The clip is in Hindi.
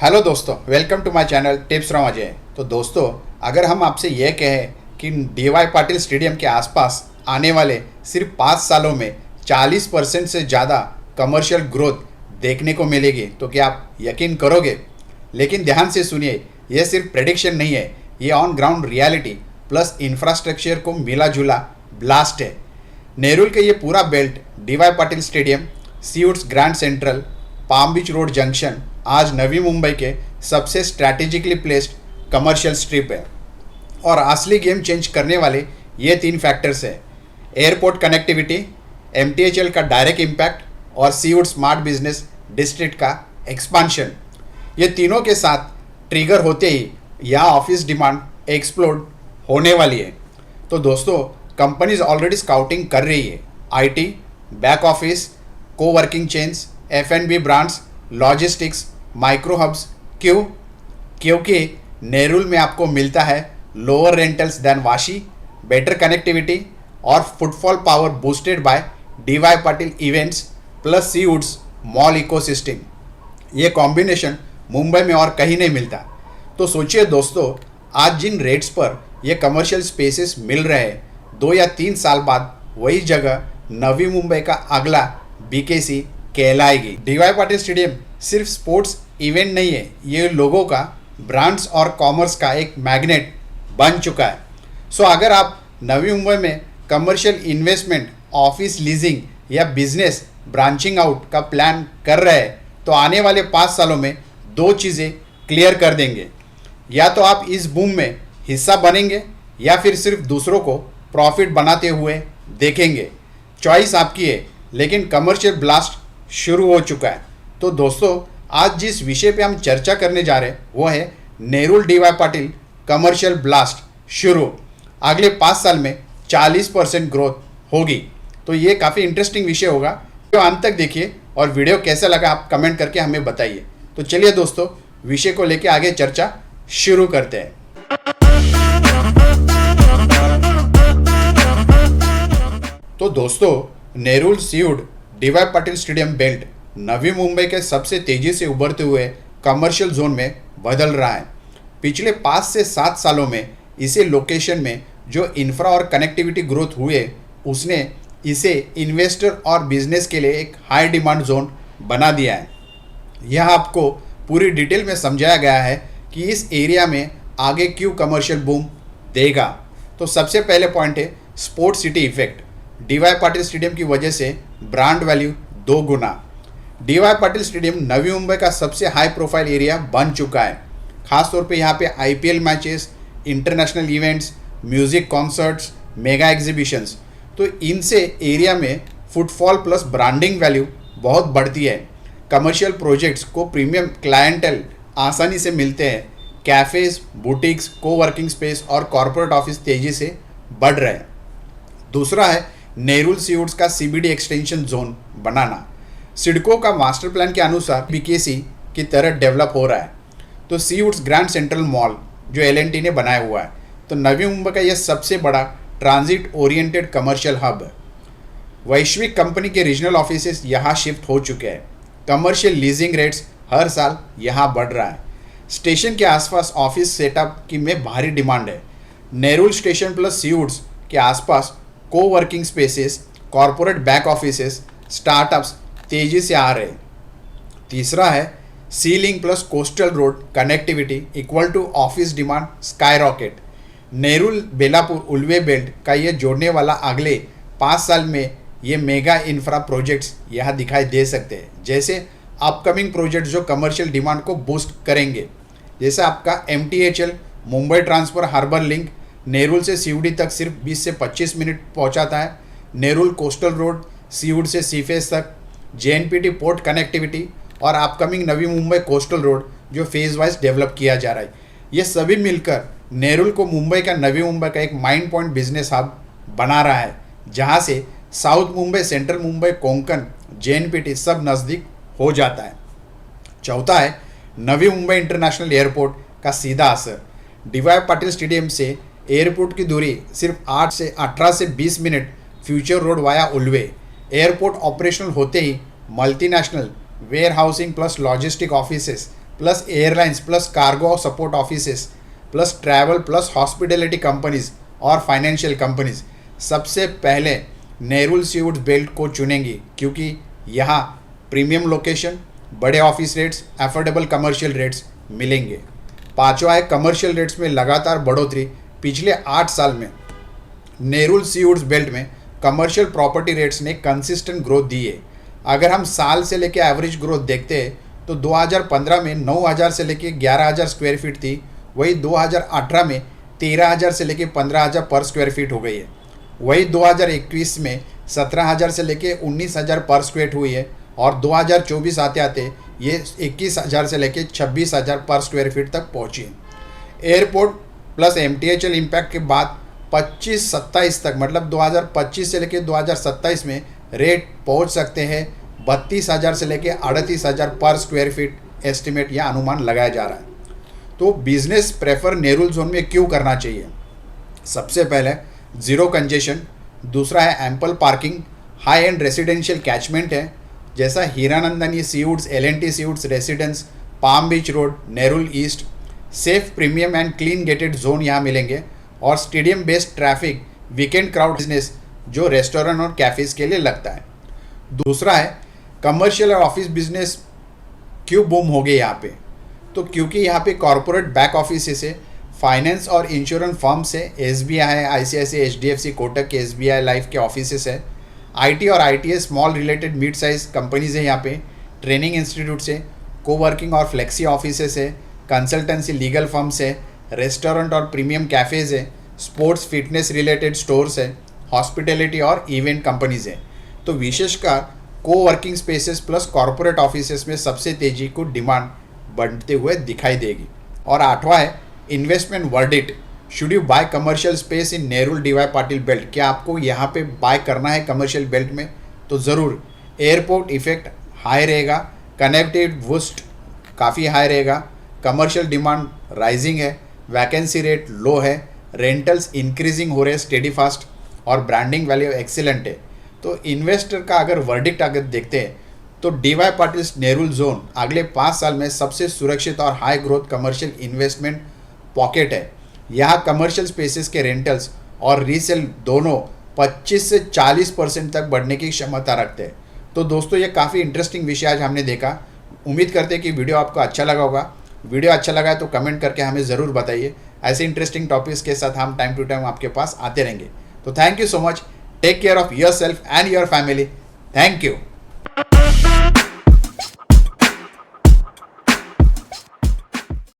हेलो दोस्तों, welcome to my channel tips from Ajay. तो दोस्तों, अगर हम आपसे यह कहें कि डीवाई पाटिल स्टेडियम के आसपास आने वाले सिर्फ 5 सालों में 40% से ज़्यादा कमर्शियल ग्रोथ देखने को मिलेगी, तो क्या आप यकीन करोगे? लेकिन ध्यान से सुनिए, यह सिर्फ प्रेडिक्शन नहीं है, ये on ground reality plus infrastructure को मिला जुला ब्लास्ट है। नेरुल के ये पूरा belt D Y Patil stadium, Seawoods Grand Central, Palm Beach Road junction आज नवी मुंबई के सबसे स्ट्रैटेजिकली प्लेस्ड कमर्शियल स्ट्रिप है। और असली गेम चेंज करने वाले ये 3 फैक्टर्स हैं: एयरपोर्ट कनेक्टिविटी, एमटीएचएल का डायरेक्ट इम्पैक्ट और सीवुड स्मार्ट बिजनेस डिस्ट्रिक्ट का एक्सपांशन। ये तीनों के साथ ट्रिगर होते ही यहाँ ऑफिस डिमांड एक्सप्लोड होने वाली है। तो दोस्तों, कंपनीज ऑलरेडी स्काउटिंग कर रही है। IT, back office, coworking chains, एफ&बी ब्रांड्स, लॉजिस्टिक्स, माइक्रो हब्स। क्यों? क्योंकि नेरुल में आपको मिलता है lower rentals than Vashi, better connectivity और footfall power boosted by D Y Patil events plus Seawoods mall ecosystem. ये कॉम्बिनेशन मुंबई में और कहीं नहीं मिलता। तो सोचिए दोस्तों, आज जिन रेट्स पर ये कमर्शियल स्पेसेस मिल रहे हैं, 2 या 3 साल बाद वही जगह नवी मुंबई का अगला बीकेसी कहलाएगी। डीवाई पाटिल स्टेडियम सिर्फ स्पोर्ट्स इवेंट नहीं है, ये लोगों का, ब्रांड्स और कॉमर्स का एक मैग्नेट बन चुका है। सो अगर आप नवी मुंबई में कमर्शियल इन्वेस्टमेंट, ऑफिस लीजिंग या बिजनेस ब्रांचिंग आउट का प्लान कर रहे हैं, तो आने वाले 5 सालों में 2 चीज़ें क्लियर कर देंगे। या तो आप इस बूम में हिस्सा बनेंगे या फिर सिर्फ दूसरों को प्रॉफिट बनाते हुए देखेंगे। चॉइस आपकी है, लेकिन कमर्शियल ब्लास्ट शुरू हो चुका है। तो दोस्तों, आज जिस विषय पे हम चर्चा करने जा रहे हैं वो है Nerul DY Patil commercial blast शुरू। अगले 5 साल में 40% ग्रोथ होगी। तो ये काफ़ी इंटरेस्टिंग विषय होगा। तो अंत तक देखिए और वीडियो कैसा लगा आप कमेंट करके हमें बताइए। तो चलिए दोस्तों, विषय को लेके आगे चर्चा शुरू करते हैं। तो दोस्तों, Nerul Seawood D Y Patil stadium belt Navi Mumbai के सबसे तेज़ी से उभरते हुए कमर्शियल जोन में बदल रहा है। पिछले 5 से 7 सालों में इसे लोकेशन में जो इंफ्रा और कनेक्टिविटी ग्रोथ हुए, उसने इसे इन्वेस्टर और बिजनेस के लिए एक हाई डिमांड जोन बना दिया है। यह आपको पूरी डिटेल में समझाया गया है कि इस एरिया में आगे क्यों कमर्शियल बूम देगा। तो सबसे पहले पॉइंट है sport city effect. DY Patil stadium की वजह से ब्रांड वैल्यू 2 गुना। डीवाई पाटिल स्टेडियम नवी मुंबई का सबसे हाई प्रोफाइल एरिया बन चुका है। खासतौर पे यहाँ पे IPL matches, international events, music concerts, mega exhibitions, तो इनसे एरिया में फुटफॉल प्लस ब्रांडिंग वैल्यू बहुत बढ़ती है। कमर्शियल प्रोजेक्ट्स को प्रीमियम क्लाइंटल आसानी से मिलते हैं। कैफ़ेज़, बुटीक्स, कोवर्किंग स्पेस और कॉरपोरेट ऑफिस तेज़ी से बढ़ रहे हैं। दूसरा है नेरुल सीवुड्स का सीबीडी एक्सटेंशन जोन बनाना। सिडको का मास्टर प्लान के अनुसार बीकेसी की तरह डेवलप हो रहा है। तो सीवुड्स ग्रैंड सेंट्रल मॉल जो एलएनटी ने बनाया हुआ है, तो नवी मुंबई का यह सबसे बड़ा ट्रांजिट ओरिएंटेड कमर्शियल हब है। वैश्विक कंपनी के रीजनल ऑफिसेस यहाँ शिफ्ट हो चुके हैं। कमर्शियल लीजिंग रेट्स हर साल यहाँ बढ़ रहा है। स्टेशन के आसपास ऑफिस सेटअप की में भारी डिमांड है। नेरुल स्टेशन प्लस सीवुड्स के आसपास coworking spaces, corporate back offices, startups तेज़ी से आ रहे हैं। तीसरा है sea link plus coastal road connectivity equal to office demand skyrocket. Nerul Belapur Ulwe belt का ये जोड़ने वाला अगले 5 साल में ये मेगा इंफ्रा प्रोजेक्ट्स यहाँ दिखाई दे सकते हैं। जैसे अपकमिंग प्रोजेक्ट्स जो कमर्शियल डिमांड को बूस्ट करेंगे, जैसे आपका MTHL Mumbai transfer harbour link Nerul से सीवुडी तक सिर्फ 20 से 25 मिनट पहुंचाता है। नेरुल कोस्टल रोड सीवुड से सीफेस तक, जेएनपीटी पोर्ट कनेक्टिविटी और upcoming Navi Mumbai coastal road जो फेज वाइज डेवलप किया जा रहा है। ये सभी मिलकर नेरुल को मुंबई का, नवी मुंबई का एक माइंड पॉइंट बिजनेस हब बना रहा है, जहाँ से south Mumbai, central Mumbai, Konkan, JNPT सब नज़दीक हो जाता है। चौथा है नवी मुंबई इंटरनेशनल एयरपोर्ट का सीधा असर। डीवाई पाटिल स्टेडियम से एयरपोर्ट की दूरी सिर्फ 18 से 20 minute future road via Ulwe. Airport operational होते ही multinational warehousing plus logistic offices plus airlines plus cargo support offices plus travel plus hospitality companies और फाइनेंशियल कंपनीज सबसे पहले नेरुल सीवुड्स बेल्ट को चुनेंगी, क्योंकि यहाँ प्रीमियम लोकेशन, बड़े office rates, affordable commercial rates मिलेंगे। पांचवा है कमर्शियल रेट्स में लगातार बढ़ोतरी। पिछले 8 साल में नेरुल सीवुड्स बेल्ट में कमर्शियल प्रॉपर्टी रेट्स ने कंसिस्टेंट ग्रोथ दी है। अगर हम साल से लेकर एवरेज ग्रोथ देखते हैं तो 2015 में 9,000 से लेकर 11,000 स्क्वायर फीट थी, वही 2018 में 13,000 से लेकर 15,000 पर स्क्वायर फीट हो गई है। वही 2021 में 17,000 से लेकर 19,000 पर स्क्वायर फीट हुई है और 2024 आते आते ये 21,000 से लेकर 26,000 पर स्क्वायर फीट तक पहुँची है। एयरपोर्ट प्लस MTHL इम्पैक्ट के बाद 25-27 तक, मतलब 2025 से लेकर 2027 में रेट पहुंच सकते हैं 32,000 से लेकर 38,000 पर स्क्वायर फीट एस्टिमेट या अनुमान लगाया जा रहा है। तो बिजनेस प्रेफर नेरुल जोन में क्यों करना चाहिए? सबसे पहले ज़ीरो कंजेशन, दूसरा है ample parking, high end residential catchment है, जैसा Hiranandani Seawoods, L&T Seawoods residence, Palm Beach Road, Nerul east. Safe, premium and clean gated zone यहाँ मिलेंगे और stadium based traffic, weekend crowd business जो रेस्टोरेंट और कैफ़ेज़ के लिए लगता है। दूसरा है कमर्शियल और ऑफिस बिजनेस क्यों बूम हो गए यहाँ पे? तो क्योंकि यहाँ पे कॉरपोरेट बैक ऑफिस से, फाइनेंस और इंश्योरेंस फर्म से, SBI है, ICICI, HDFC, कोटक के, SBI लाइफ के ऑफिस है, IT और ITS small related mid size companies है यहाँ पे, ट्रेनिंग इंस्टीट्यूट से, कोवर्किंग और फ्लेक्सी ऑफिस है, कंसल्टेंसी लीगल फर्म्स है, रेस्टोरेंट और प्रीमियम कैफ़ेज़ है, स्पोर्ट्स फिटनेस रिलेटेड स्टोर्स है, हॉस्पिटैलिटी और इवेंट कंपनीज है। तो विशेषकर coworking spaces plus corporate offices में सबसे तेजी को डिमांड बढ़ते हुए दिखाई देगी। और आठवां है investment verdict, should you bye commercial space in Nerul DY Patil belt? क्या आपको यहाँ पे बाय करना है कमर्शियल बेल्ट में? तो ज़रूर। एयरपोर्ट इफेक्ट हाई रहेगा, कनेक्टिविटी बूस्ट काफ़ी हाई रहेगा, कमर्शियल डिमांड राइजिंग है, वैकेंसी रेट लो है, रेंटल्स इंक्रीजिंग हो रहे हैं स्टेडी फास्ट और ब्रांडिंग वैल्यू एक्सीलेंट है। तो इन्वेस्टर का अगर वर्डिक्ट अगर देखते हैं तो DY पाटिल नेरुल जोन अगले 5 साल में सबसे सुरक्षित और high growth commercial investment pocket है। यहाँ कमर्शियल स्पेसेस के रेंटल्स और रीसेल दोनों 25 से 40% तक बढ़ने की क्षमता रखते हैं। तो दोस्तों ये काफ़ी इंटरेस्टिंग विषय आज हमने देखा। उम्मीद करते हैं कि वीडियो आपको अच्छा लगा होगा। वीडियो अच्छा लगा है तो कमेंट करके हमें ज़रूर बताइए। ऐसे इंटरेस्टिंग टॉपिक्स के साथ हम टाइम टू टाइम आपके पास आते रहेंगे। तो thank you so much. Take care of yourself and your family. Thank you.